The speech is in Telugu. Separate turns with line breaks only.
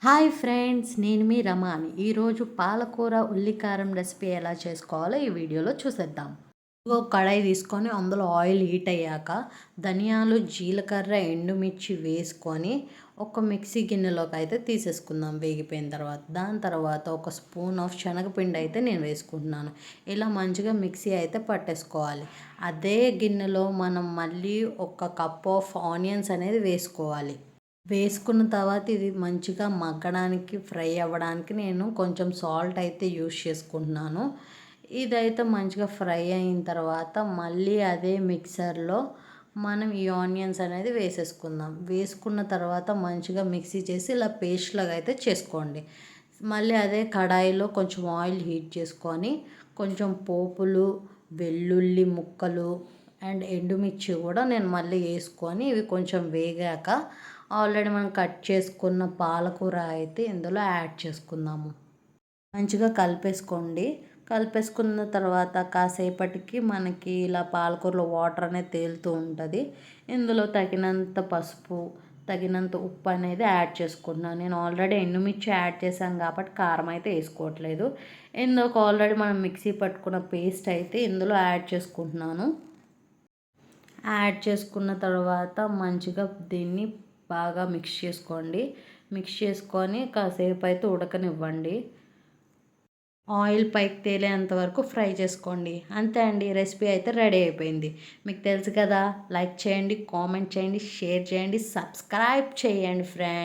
హాయ్ ఫ్రెండ్స్, నేను మీ రమాని. ఈరోజు పాలకూర ఉల్లికారం రెసిపీ ఎలా చేసుకోవాలో ఈ వీడియోలో చూసేద్దాం. ఒక కడాయి తీసుకొని అందులో ఆయిల్ హీట్ అయ్యాక ధనియాలు, జీలకర్ర, ఎండుమిర్చి వేసుకొని ఒక మిక్సీ గిన్నెలోకి అయితే తీసేసుకుందాం వేగిపోయిన తర్వాత. దాని తర్వాత ఒక స్పూన్ ఆఫ్ శనగపిండి అయితే నేను వేసుకుంటున్నాను. ఇలా మంచిగా మిక్సీ అయితే పట్టేసుకోవాలి. అదే గిన్నెలో మనం మళ్ళీ ఒక కప్ ఆఫ్ ఆనియన్స్ అనేది వేసుకోవాలి. వేసుకున్న తర్వాత ఇది మంచిగా మగ్గడానికి, ఫ్రై అవ్వడానికి నేను కొంచెం సాల్ట్ అయితే యూస్ చేసుకుంటున్నాను. ఇదైతే మంచిగా ఫ్రై అయిన తర్వాత మళ్ళీ అదే మిక్సర్లో మనం ఈ ఆనియన్స్ అనేది వేసేసుకుందాం. వేసుకున్న తర్వాత మంచిగా మిక్సీ చేసి ఇలా పేస్ట్ లాగా అయితే చేసుకోండి. మళ్ళీ అదే కడాయిలో కొంచెం ఆయిల్ హీట్ చేసుకొని కొంచెం పోపులు, వెల్లుల్లి ముక్కలు అండ్ ఎండుమిర్చి కూడా నేను మళ్ళీ వేసుకొని ఇవి కొంచెం వేగాక ఆల్రెడీ మనం కట్ చేసుకున్న పాలకూర అయితే ఇందులో యాడ్ చేసుకుందాము. మంచిగా కలిపేసుకోండి. కలిపేసుకున్న తర్వాత కాసేపటికి మనకి ఇలా పాలకూరలో వాటర్ అనేది తేలుతూ ఉంటుంది. ఇందులో తగినంత పసుపు, తగినంత ఉప్పు అనేది యాడ్ చేసుకుంటున్నాను. నేను ఆల్రెడీ ఎండుమిర్చి యాడ్ చేశాను కాబట్టి కారం అయితే వేసుకోవట్లేదు. ఇందులో ఆల్రెడీ మనం మిక్సీ పట్టుకున్న పేస్ట్ అయితే ఇందులో యాడ్ చేసుకుంటున్నాను. యాడ్ చేసుకున్న తర్వాత మంచిగా దీన్ని బాగా మిక్స్ చేసుకోండి. మిక్స్ చేసుకొని కాసేపు అయితే ఉడకనివ్వండి. ఆయిల్ పైకి తేలేంత వరకు ఫ్రై చేసుకోండి. అంతే అండి, రెసిపీ అయితే రెడీ అయిపోయింది. మీకు తెలుసు కదా, లైక్ చేయండి, కామెంట్ చేయండి, షేర్ చేయండి, సబ్స్క్రైబ్ చేయండి ఫ్రెండ్స్.